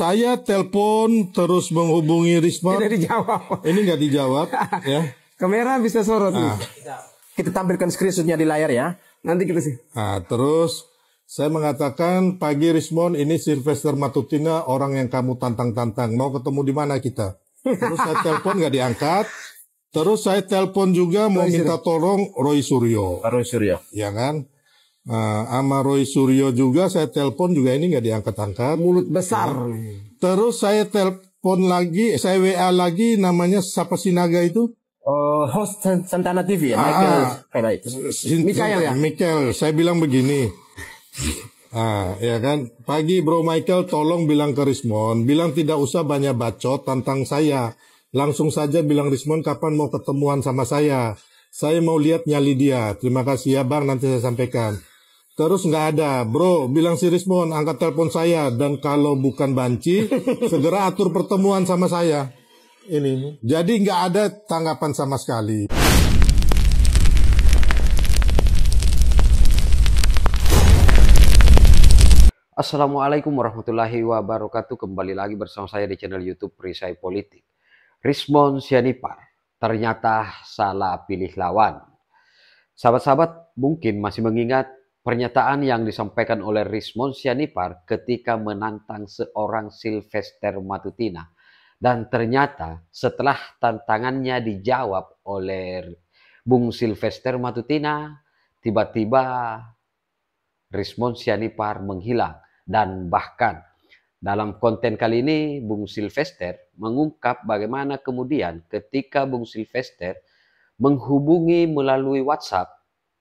Saya telepon terus menghubungi Risma. Tidak dijawab. Ini nggak dijawab, ya. Kamera bisa sorot. Kita tampilkan screenshotnya di layar ya. Nanti kita sih. Nah, terus saya mengatakan, pagi Rismon, ini Sylvester Matutina, orang yang kamu tantang-tantang. Mau ketemu di mana kita? Terus saya telepon nggak diangkat. Terus saya telepon juga mau minta tolong Roy Suryo. Roy Suryo. Ya kan? Sama Roy Suryo juga saya telepon juga ini nggak diangkat-angkat. Mulut besar. Terus saya telepon lagi, saya WA lagi, namanya siapa Sinaga itu? Host Santana TV ya, Michael ya? Michael, saya bilang begini. Ya kan, pagi Bro Michael, tolong bilang ke Rismon, bilang tidak usah banyak bacot tentang saya. Langsung saja bilang Rismon kapan mau ketemuan sama saya. Saya mau lihat nyali dia. Terima kasih ya Bang, nanti saya sampaikan. Terus nggak ada, Bro, bilang si Rismon angkat telepon saya, dan kalau bukan banci, segera atur pertemuan sama saya. Ini. Jadi nggak ada tanggapan sama sekali. Assalamualaikum warahmatullahi wabarakatuh. Kembali lagi bersama saya di channel YouTube Perisai Politik. Rismon Sianipar ternyata salah pilih lawan. Sahabat-sahabat mungkin masih mengingat pernyataan yang disampaikan oleh Rismon Sianipar ketika menantang seorang Sylvester Matutina. Dan ternyata setelah tantangannya dijawab oleh Bung Sylvester Matutina, tiba-tiba Rismon Sianipar menghilang. Dan bahkan dalam konten kali ini Bung Sylvester mengungkap bagaimana kemudian ketika Bung Sylvester menghubungi melalui WhatsApp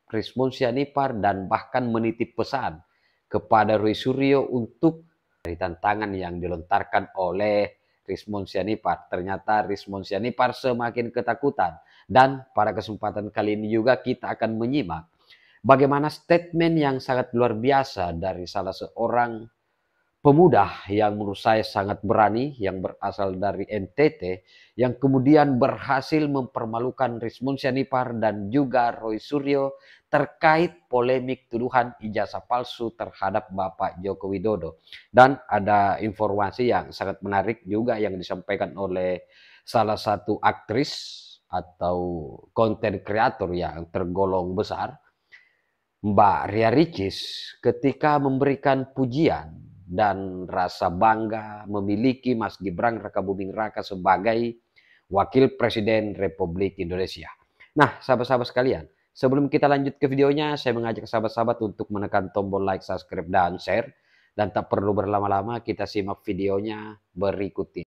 Rismon Sianipar dan bahkan menitip pesan kepada Roy Suryo untuk dari tantangan yang dilontarkan oleh Rismon Sianipar. Ternyata Rismon Sianipar semakin ketakutan. Dan pada kesempatan kali ini juga kita akan menyimak bagaimana statement yang sangat luar biasa dari salah seorang pemuda yang menurut saya sangat berani, yang berasal dari NTT, yang kemudian berhasil mempermalukan Rismon Sianipar dan juga Roy Suryo terkait polemik tuduhan ijazah palsu terhadap Bapak Joko Widodo. Dan ada informasi yang sangat menarik juga yang disampaikan oleh salah satu aktris atau konten kreator yang tergolong besar, Mbak Ria Ricis, ketika memberikan pujian dan rasa bangga memiliki Mas Gibran Rakabuming Raka sebagai Wakil Presiden Republik Indonesia. Nah, sahabat-sahabat sekalian, sebelum kita lanjut ke videonya, saya mengajak sahabat-sahabat untuk menekan tombol like, subscribe, dan share. Dan tak perlu berlama-lama, kita simak videonya berikut ini.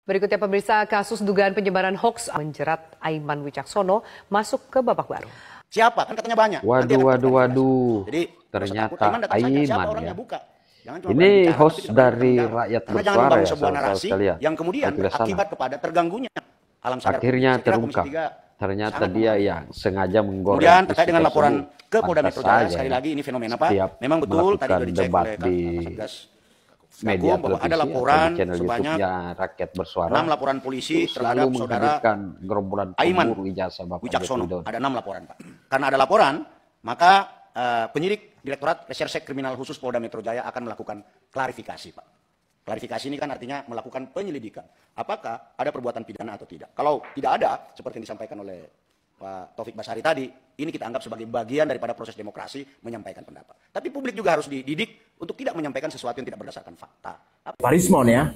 Berikutnya pemirsa, kasus dugaan penyebaran hoaks menjerat Aiman Wicaksono masuk ke babak baru. Siapa? Kan katanya banyak. Waduh. Jadi, ternyata Aiman ya. Buka. Ini host dari Rakyat Bersuara ya, sebuah narasi yang kemudian akibat kepada terganggunya alam sadar. Akhirnya terungkap. Ternyata dia yang sengaja menggoreng. Kemudian terkait dengan laporan ke Polda Metro Jaya, sekali lagi ini fenomena Pak. Memang betul tadi sudah dicek oleh Satgas media bahwa ada laporan sebanyak Rakyat Bersuara, 6 laporan polisi terhadap saudara Aiman Wicaksono. Ada 6 laporan Pak. Karena ada laporan, maka penyidik Direktorat Reserse Kriminal Khusus Polda Metro Jaya akan melakukan klarifikasi Pak. Klarifikasi ini kan artinya melakukan penyelidikan. Apakah ada perbuatan pidana atau tidak. Kalau tidak ada, seperti yang disampaikan oleh Pak Taufik Basari tadi, ini kita anggap sebagai bagian daripada proses demokrasi menyampaikan pendapat. Tapi publik juga harus dididik untuk tidak menyampaikan sesuatu yang tidak berdasarkan fakta. Pak Rismon ya,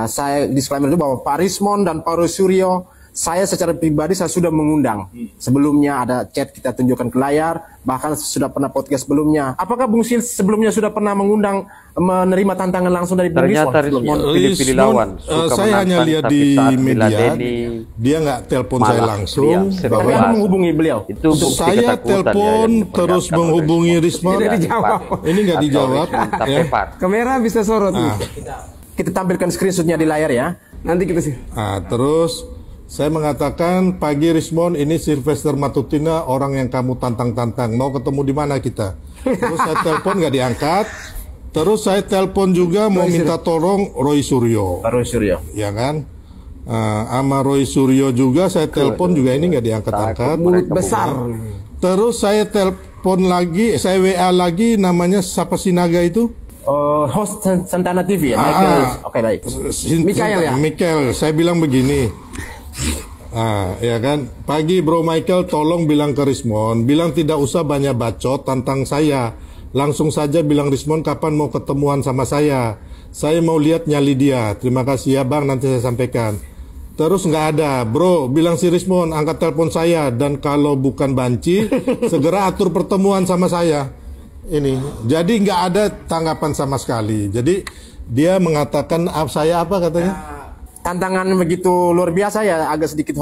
saya disclaimer itu bahwa Pak Rismon dan Pak Roy Suryo, saya secara pribadi saya sudah mengundang. Sebelumnya ada chat kita tunjukkan ke layar, bahkan sudah pernah podcast sebelumnya. Apakah Bung Sil sebelumnya sudah pernah mengundang menerima tantangan langsung dari Bung Rismon? Ternyata Rismon pilih-pilih lawan. Saya hanya lihat di media, dia nggak telepon saya langsung. Tapi Anda menghubungi beliau. Itu saya telepon terus menghubungi Rismon. Tidak dijawab. Ini nggak dijawab. Ya. Kamera bisa sorot. Kita tampilkan screenshotnya di layar ya. Nanti kita sih. Terus saya mengatakan, pagi Rismon, ini Sylvester Matutina, orang yang kamu tantang-tantang. Mau ketemu di mana kita? Terus saya telepon nggak diangkat. Terus saya telepon juga mau minta tolong Roy Suryo. Roy Suryo. Ya kan? Sama Roy Suryo juga saya telepon juga ini nggak diangkat-angkat. Mulut besar. Terus saya telepon lagi, saya WA lagi, namanya siapa Sinaga itu? Host Santana TV ya, Michael. Oke, baik. Mikael ya? Mikael, saya bilang begini. Ya kan, pagi Bro Michael, tolong bilang ke Rismon, bilang tidak usah banyak bacot tentang saya. Langsung saja bilang Rismon kapan mau ketemuan sama saya. Saya mau lihat nyali dia. Terima kasih ya Bang, nanti saya sampaikan. Terus nggak ada, Bro, bilang si Rismon angkat telepon saya, dan kalau bukan banci, segera atur pertemuan sama saya. Ini, jadi nggak ada tanggapan sama sekali. Jadi dia mengatakan saya apa katanya? Tantangan begitu luar biasa ya, agak sedikit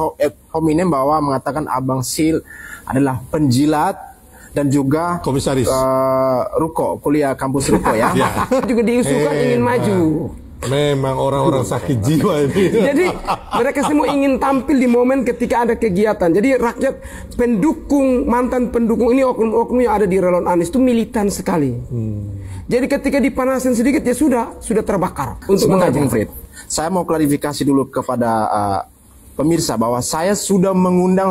hominem bahwa mengatakan Abang Sil adalah penjilat dan juga komisaris Ruko, kuliah kampus Ruko ya. Juga diusulkan ingin maju. Memang orang-orang sakit jiwa ini. Jadi mereka semua ingin tampil di momen ketika ada kegiatan. Jadi rakyat pendukung, mantan pendukung ini, oknum-oknum yang ada di relawan Anies itu militan sekali. Jadi ketika dipanasin sedikit ya sudah terbakar. Untuk Bung Fred, saya mau klarifikasi dulu kepada pemirsa bahwa saya sudah mengundang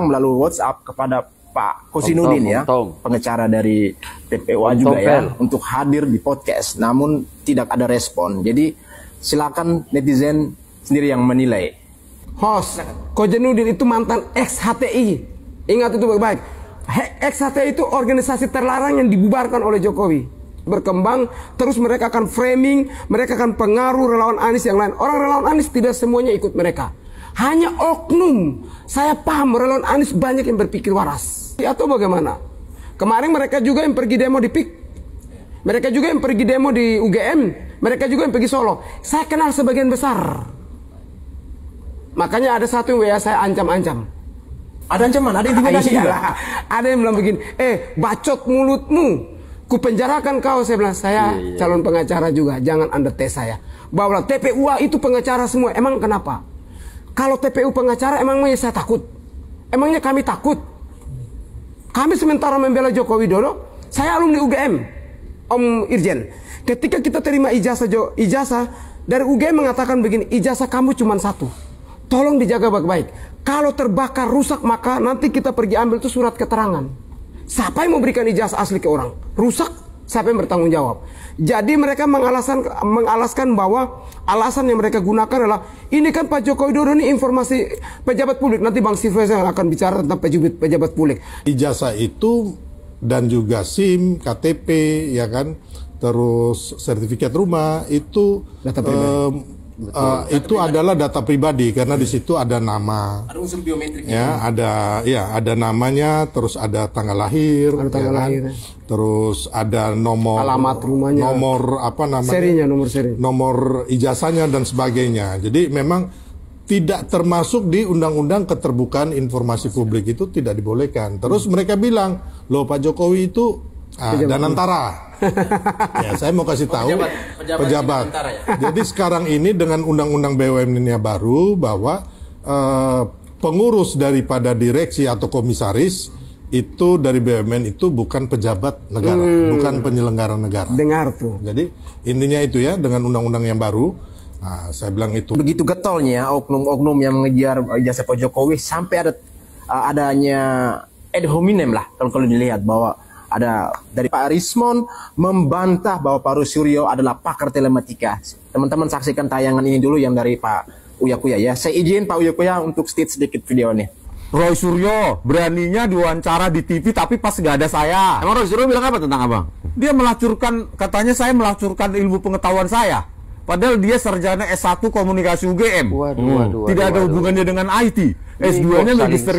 melalui WhatsApp kepada Pak Kosinudin ya, pengacara dari TPUA juga ya, untuk hadir di podcast, namun tidak ada respon. Jadi silakan netizen sendiri yang menilai. Host Kosinudin itu mantan ex-HTI, ingat itu baik-baik. Ex-HTI itu organisasi terlarang yang dibubarkan oleh Jokowi. Berkembang, terus mereka akan framing, mereka akan pengaruh relawan Anies yang lain. Orang relawan Anies tidak semuanya ikut mereka, hanya oknum. Saya paham relawan Anies banyak yang berpikir waras. Atau bagaimana? Kemarin mereka juga yang pergi demo di PIK, mereka juga yang pergi demo di UGM, mereka juga yang pergi Solo. Saya kenal sebagian besar. Makanya ada satu yang WA saya ancam-ancam. Ada ancaman, ada intimidasi juga. Ada yang bilang begini, bacot mulutmu, ku penjarakan kau. Saya bilang, saya calon pengacara juga, jangan Anda tes saya. Bahwa TPUA itu pengacara semua, emang kenapa? Kalau TPU pengacara, emangnya saya takut? Emangnya kami takut? Kami sementara membela Joko Widodo. Saya alumni UGM, Om Irjen. Ketika kita terima ijazah dari UGM mengatakan begini, ijazah kamu cuma satu, tolong dijaga baik-baik. Kalau terbakar rusak, maka nanti kita pergi ambil itu surat keterangan. Siapa yang memberikan ijazah asli ke orang? Rusak, siapa yang bertanggung jawab? Jadi mereka mengalaskan bahwa alasan yang mereka gunakan adalah ini kan Pak Joko Widodo ini informasi pejabat publik. Nanti Bang Silvestre akan bicara tentang pejabat publik. Ijazah itu dan juga SIM, KTP, ya kan, terus sertifikat rumah itu data pribadi. Itu adalah data pribadi karena di situ ada nama, Ada unsur biometrik ya, ada namanya, terus ada tanggal lahir, terus ada nomor alamat rumahnya, nomor apa namanya, serinya, nomor seri, nomor ijazahnya dan sebagainya. Jadi memang tidak termasuk di Undang-Undang Keterbukaan Informasi Publik, itu tidak dibolehkan. Terus mereka bilang, loh Pak Jokowi itu Danantara. Ya, saya mau kasih tahu pejabat. Ya. Jadi sekarang ini dengan Undang-Undang BUMN-nya baru bahwa pengurus daripada direksi atau komisaris itu dari BUMN itu bukan pejabat negara, bukan penyelenggara negara. Dengar tuh. Jadi intinya itu ya, dengan undang-undang yang baru. Nah, saya bilang itu. Begitu getolnya oknum-oknum yang mengejar ijazah Pak Jokowi sampai adanya ad hominem lah kalau dilihat bahwa ada dari Pak Rismon membantah bahwa Pak Suryo adalah pakar telematika. Teman-teman saksikan tayangan ini dulu yang dari Pak Uya Kuya ya. Saya izin Pak Uya Kuya untuk state sedikit video nih. Roy Suryo beraninya diwawancara di TV tapi pas gak ada saya. Emang Roy Suryo bilang apa tentang abang? Dia melacurkan, katanya saya melacurkan ilmu pengetahuan saya. Padahal dia sarjana S1 komunikasi UGM. Tidak ada hubungannya dengan IT. S2-nya magister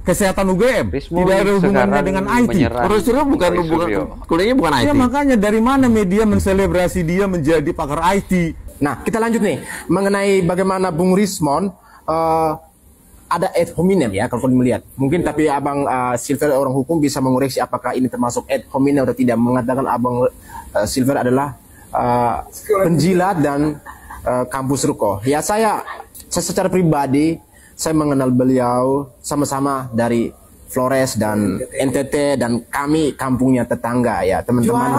kesehatan UGM. Tidak ada hubungannya dengan IT. Roy Suryo bukan hubungan, kuliahnya bukan IT. Ya makanya dari mana media menselebrasi dia menjadi pakar IT? Nah, kita lanjut nih mengenai bagaimana Bung Rismon ada ad hominem ya kalau melihat. Mungkin tapi Abang Silver orang hukum bisa mengoreksi apakah ini termasuk ad hominem atau tidak. Mengatakan Abang Silver adalah penjilat dan kampus Ruko. Ya saya secara pribadi saya mengenal beliau sama-sama dari Flores dan NTT dan kami kampungnya tetangga ya teman-teman.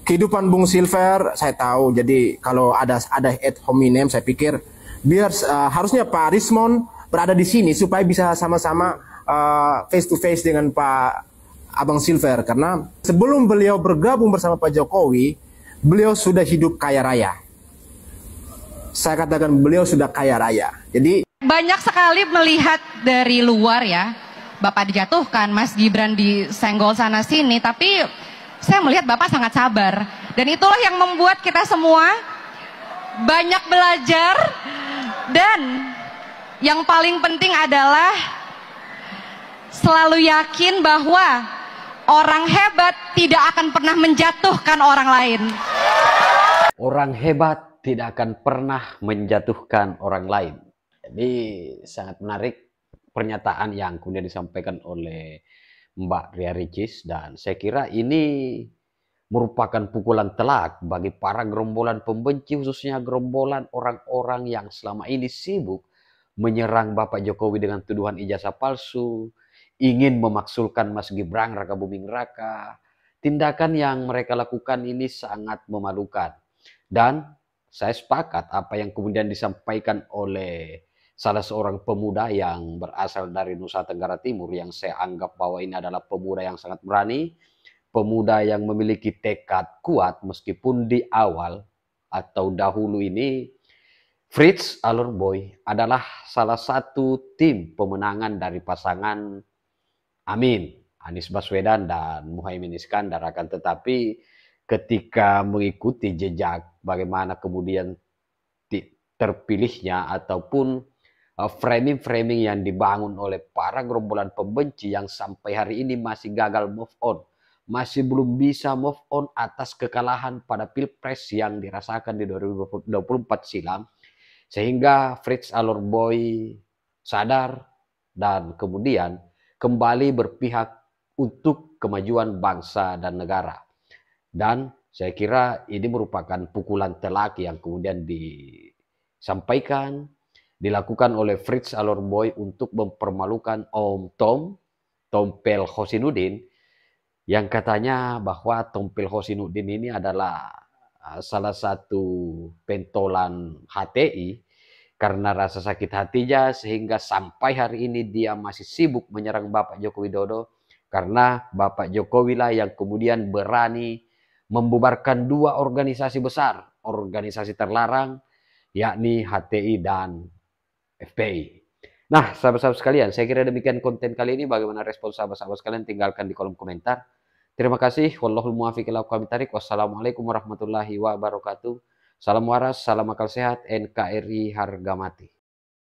Kehidupan Bung Silver saya tahu. Jadi kalau ada ad hominem saya pikir biar harusnya Pak Rismon berada di sini supaya bisa sama-sama face to face dengan Pak Abang Silver, karena sebelum beliau bergabung bersama Pak Jokowi, beliau sudah hidup kaya raya. Saya katakan beliau sudah kaya raya. Jadi banyak sekali melihat dari luar ya, Bapak dijatuhkan, Mas Gibran disenggol sana sini, tapi saya melihat Bapak sangat sabar. Dan itulah yang membuat kita semua banyak belajar, dan yang paling penting adalah selalu yakin bahwa orang hebat tidak akan pernah menjatuhkan orang lain. Orang hebat tidak akan pernah menjatuhkan orang lain. Jadi sangat menarik pernyataan yang kemudian disampaikan oleh Mbak Ria Ricis, dan saya kira ini merupakan pukulan telak bagi para gerombolan pembenci, khususnya gerombolan orang-orang yang selama ini sibuk menyerang Bapak Jokowi dengan tuduhan ijazah palsu, ingin memaksulkan Mas Gibran Raka Buming Raka. Tindakan yang mereka lakukan ini sangat memalukan. Dan saya sepakat apa yang kemudian disampaikan oleh salah seorang pemuda yang berasal dari Nusa Tenggara Timur, yang saya anggap bahwa ini adalah pemuda yang sangat berani, pemuda yang memiliki tekad kuat, meskipun di awal atau dahulu ini Fritz Alor Boy adalah salah satu tim pemenangan dari pasangan Amin, Anies Baswedan dan Muhaimin Iskandar. Akan tetapi ketika mengikuti jejak bagaimana kemudian terpilihnya ataupun framing-framing yang dibangun oleh para gerombolan pembenci yang sampai hari ini masih gagal move on, masih belum bisa move on atas kekalahan pada Pilpres yang dirasakan di 2024 silam, sehingga Fritz Alor Boy sadar dan kemudian kembali berpihak untuk kemajuan bangsa dan negara. Dan saya kira ini merupakan pukulan telak yang kemudian disampaikan, dilakukan oleh Fritz Alor Boy untuk mempermalukan Om Tompel Hosinuddin, yang katanya bahwa Tompel Hosinuddin ini adalah salah satu pentolan HTI, karena rasa sakit hatinya sehingga sampai hari ini dia masih sibuk menyerang Bapak Joko Widodo, karena Bapak Jokowi lah yang kemudian berani membubarkan dua organisasi besar, organisasi terlarang, yakni HTI dan FPI. Nah, sahabat-sahabat sekalian, saya kira demikian konten kali ini. Bagaimana respon sahabat-sahabat sekalian? Tinggalkan di kolom komentar. Terima kasih. Wallahul muwaffiq ila aqwamit thariq. Wassalamualaikum warahmatullahi wabarakatuh. Salam waras, salam akal sehat, NKRI harga mati.